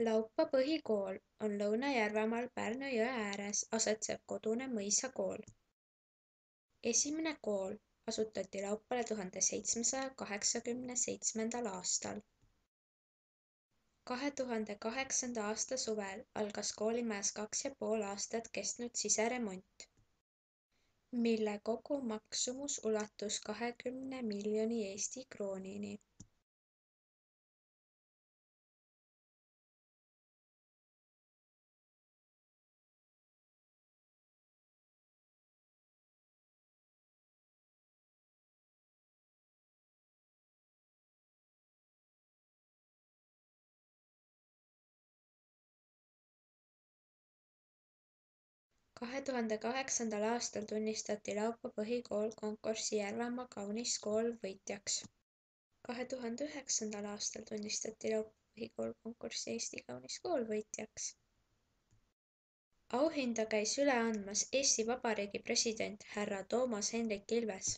Laupa põhikool on Lõuna-Järvamaal Pärnu jõe ääres asetsev kodune mõisakool. Esimene kool asutati Laupale 1787. aastal. 2008. aasta suvel algas koolimajas 2,5 aastat kestnud siseremont, mille kogumaksumus ulatus 20 miljoni Eesti kroonini. Kahe 2008. aastal tunnistati Laupa põhikool konkursi Järvamaa kaunis kool võitjaks. 2009. aastal tunnistati Laupa põhikool konkursi Eesti kaunis kool võitjaks. Auhinda käis üle andmas Eesti Vabariigi president härra Toomas Hendrik Ilves.